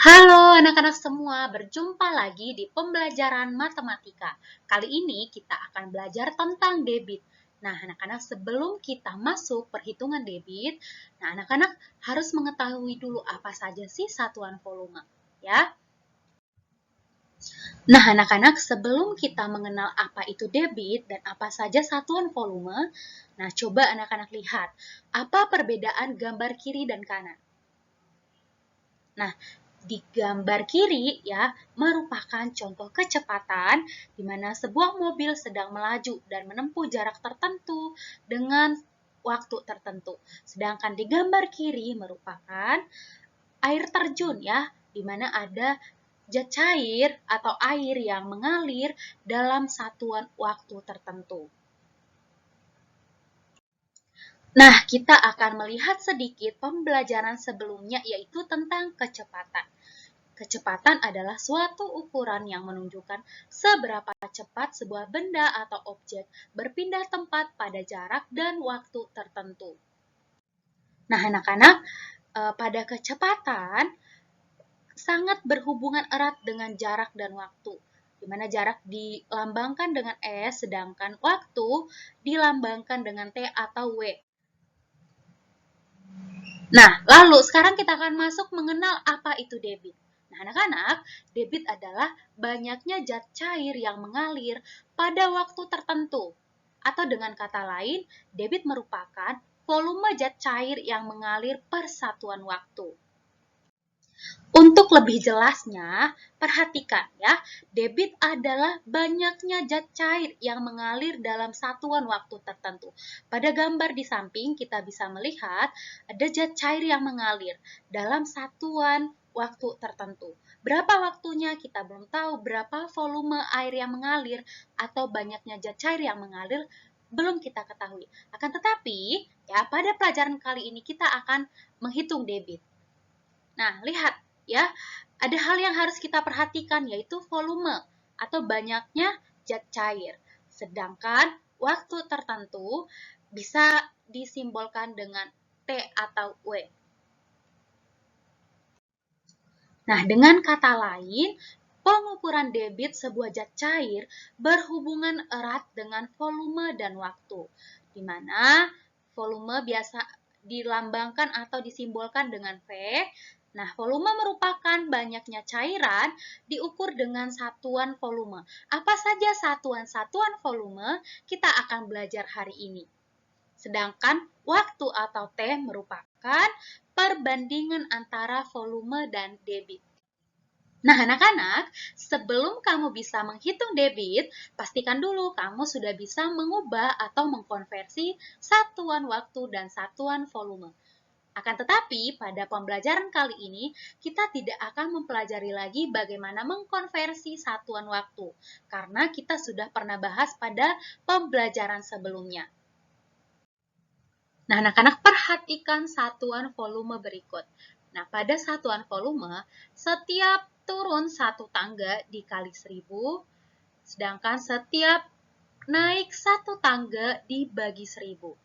Halo anak-anak semua, berjumpa lagi di pembelajaran matematika. Kali ini kita akan belajar tentang debit. Nah, anak-anak sebelum kita masuk perhitungan debit, anak-anak harus mengetahui dulu apa saja sih satuan volume, ya. Nah, anak-anak sebelum kita mengenal apa itu debit dan apa saja satuan volume, coba anak-anak lihat apa perbedaan gambar kiri dan kanan. Nah, di gambar kiri ya merupakan contoh kecepatan di mana sebuah mobil sedang melaju dan menempuh jarak tertentu dengan waktu tertentu. Sedangkan di gambar kiri merupakan air terjun ya, di mana ada zat cair atau air yang mengalir dalam satuan waktu tertentu. Nah, kita akan melihat sedikit pembelajaran sebelumnya yaitu tentang kecepatan. Kecepatan adalah suatu ukuran yang menunjukkan seberapa cepat sebuah benda atau objek berpindah tempat pada jarak dan waktu tertentu. Nah, anak-anak, pada kecepatan sangat berhubungan erat dengan jarak dan waktu, di mana jarak dilambangkan dengan S, sedangkan waktu dilambangkan dengan T atau W. Nah, lalu sekarang kita akan masuk mengenal apa itu debit. Nah, anak-anak, debit adalah banyaknya zat cair yang mengalir pada waktu tertentu. Atau dengan kata lain, debit merupakan volume zat cair yang mengalir per satuan waktu. Untuk lebih jelasnya, perhatikan ya, debit adalah banyaknya zat cair yang mengalir dalam satuan waktu tertentu. Pada gambar di samping kita bisa melihat ada zat cair yang mengalir dalam satuan waktu tertentu. Berapa waktunya kita belum tahu, berapa volume air yang mengalir atau banyaknya zat cair yang mengalir belum kita ketahui. Akan tetapi, ya pada pelajaran kali ini kita akan menghitung debit. Nah, lihat ya, ada hal yang harus kita perhatikan yaitu volume atau banyaknya zat cair. Sedangkan waktu tertentu bisa disimbolkan dengan T atau W. Nah, dengan kata lain, pengukuran debit sebuah zat cair berhubungan erat dengan volume dan waktu, di mana volume biasa dilambangkan atau disimbolkan dengan V. Nah, volume merupakan banyaknya cairan diukur dengan satuan volume. Apa saja satuan-satuan volume kita akan belajar hari ini. Sedangkan waktu atau T merupakan perbandingan antara volume dan debit. Nah, anak-anak, sebelum kamu bisa menghitung debit, pastikan dulu kamu sudah bisa mengubah atau mengkonversi satuan waktu dan satuan volume. Akan tetapi, pada pembelajaran kali ini, kita tidak akan mempelajari lagi bagaimana mengkonversi satuan waktu, karena kita sudah pernah bahas pada pembelajaran sebelumnya. Nah, anak-anak perhatikan satuan volume berikut. Nah, pada satuan volume, setiap turun satu tangga dikali 1000, sedangkan setiap naik satu tangga dibagi 1000.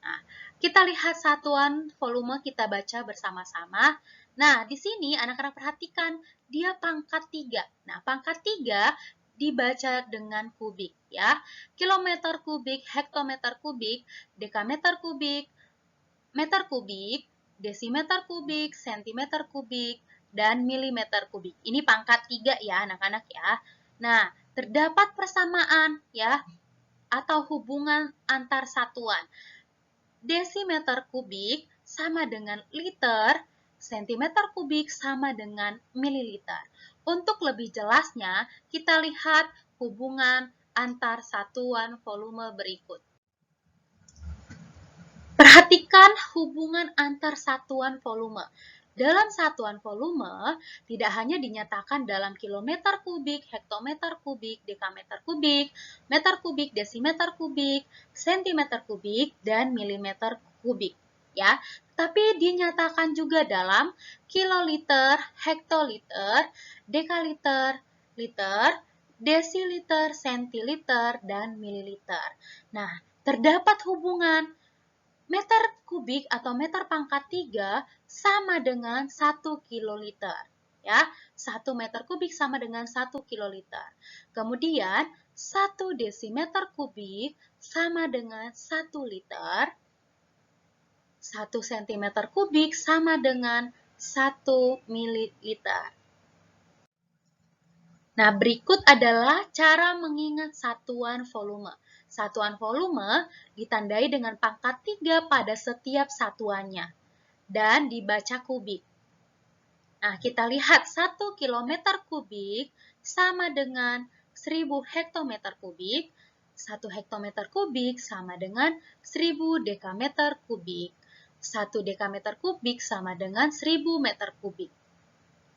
Nah, kita lihat satuan volume, kita baca bersama-sama. Nah, di sini anak-anak perhatikan, dia pangkat 3. Nah, pangkat 3 dibaca dengan kubik ya. Kilometer kubik, hektometer kubik, dekameter kubik, meter kubik, desimeter kubik, sentimeter kubik, dan milimeter kubik. Ini pangkat 3 ya anak-anak ya. Nah, terdapat persamaan ya atau hubungan antar satuan. Desimeter kubik sama dengan liter, sentimeter kubik sama dengan mililiter. Untuk lebih jelasnya, kita lihat hubungan antar satuan volume berikut. Perhatikan hubungan antar satuan volume. Dalam satuan volume, tidak hanya dinyatakan dalam kilometer kubik, hektometer kubik, dekameter kubik, meter kubik, desimeter kubik, sentimeter kubik, dan milimeter kubik. Ya, tapi dinyatakan juga dalam kiloliter, hektoliter, dekaliter, liter, desiliter, sentiliter, dan mililiter. Nah, terdapat hubungan meter kubik atau meter pangkat 3 sama dengan 1 kiloliter. ya. 1 meter kubik sama dengan 1 kiloliter. Kemudian 1 desimeter kubik sama dengan 1 liter. 1 sentimeter kubik sama dengan 1 mililiter. Nah, berikut adalah cara mengingat satuan volume. Satuan volume ditandai dengan pangkat 3 pada setiap satuannya dan dibaca kubik. Nah, kita lihat 1 kilometer kubik sama dengan 1000 hektometer kubik. 1 hektometer kubik sama dengan 1000 dekameter kubik. 1 dekameter kubik sama dengan 1000 meter kubik.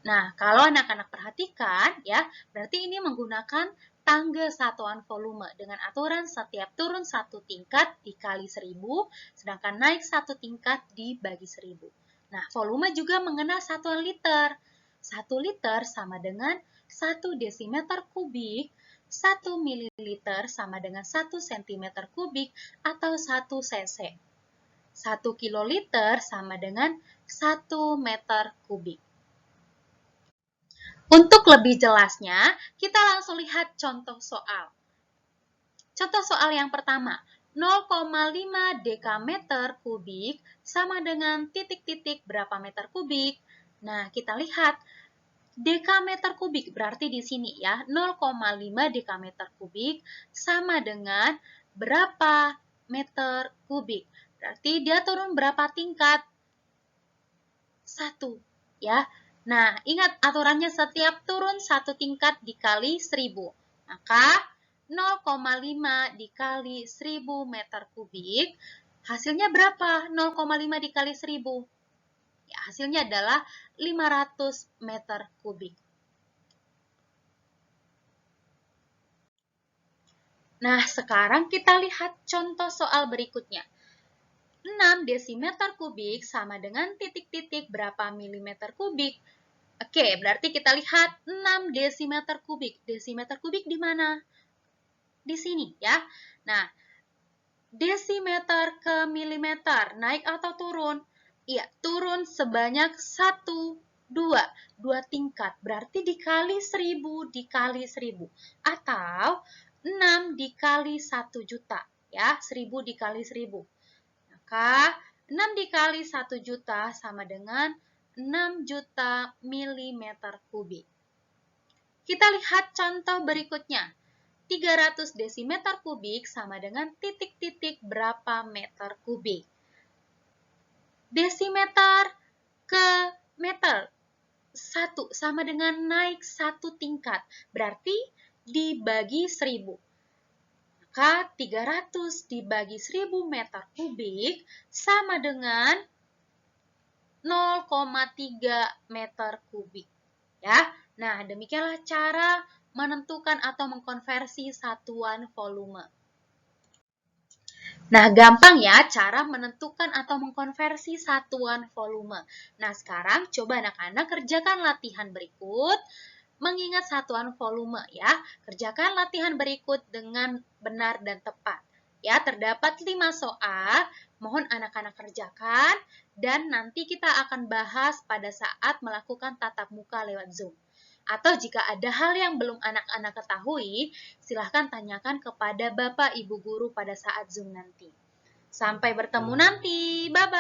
Nah, kalau anak-anak perhatikan ya, berarti ini menggunakan tangga satuan volume dengan aturan setiap turun 1 tingkat dikali 1000, sedangkan naik 1 tingkat dibagi 1000. Nah, volume juga mengenal satuan liter. 1 liter sama dengan 1 desimeter kubik, 1 mililiter sama dengan 1 sentimeter kubik atau 1 cc. 1 kiloliter sama dengan 1 meter kubik. Untuk lebih jelasnya, kita langsung lihat contoh soal. Contoh soal yang pertama, 0,5 dekameter kubik sama dengan titik-titik berapa meter kubik. Nah, kita lihat dekameter kubik berarti di sini ya, 0,5 dekameter kubik sama dengan berapa meter kubik. Berarti dia turun berapa tingkat? 1, ya. Nah, ingat aturannya setiap turun 1 tingkat dikali 1000. Maka 0,5 dikali 1000 meter kubik, hasilnya berapa? 0,5 dikali 1000. Ya, hasilnya adalah 500 meter kubik. Nah, sekarang kita lihat contoh soal berikutnya. 6 desimeter kubik sama dengan titik-titik berapa milimeter kubik. Oke, berarti kita lihat 6 desimeter kubik. Desimeter kubik di mana? Di sini ya. Nah, desimeter ke milimeter, naik atau turun? Iya, turun sebanyak 1, 2. 2 tingkat, berarti dikali 1000 dikali 1000. Atau 6 dikali 1 juta, ya, 1000 dikali 1000. Maka 6 dikali 1 juta sama dengan 6 juta milimeter kubik. Kita lihat contoh berikutnya. 300 desimeter kubik sama dengan titik-titik berapa meter kubik. Desimeter ke meter. 1 sama dengan naik 1 tingkat. Berarti dibagi 1000. Maka 300 dibagi 1000 meter kubik sama dengan 0,3 meter kubik. Ya. Nah, demikianlah cara menentukan atau mengkonversi satuan volume. Nah, gampang ya cara menentukan atau mengkonversi satuan volume. Nah, sekarang coba anak-anak kerjakan latihan berikut mengingat satuan volume ya. Kerjakan latihan berikut dengan benar dan tepat. Ya, terdapat 5 soal, mohon anak-anak kerjakan dan nanti kita akan bahas pada saat melakukan tatap muka lewat Zoom. Atau jika ada hal yang belum anak-anak ketahui, silahkan tanyakan kepada Bapak Ibu Guru pada saat Zoom nanti. Sampai bertemu nanti. Bye-bye.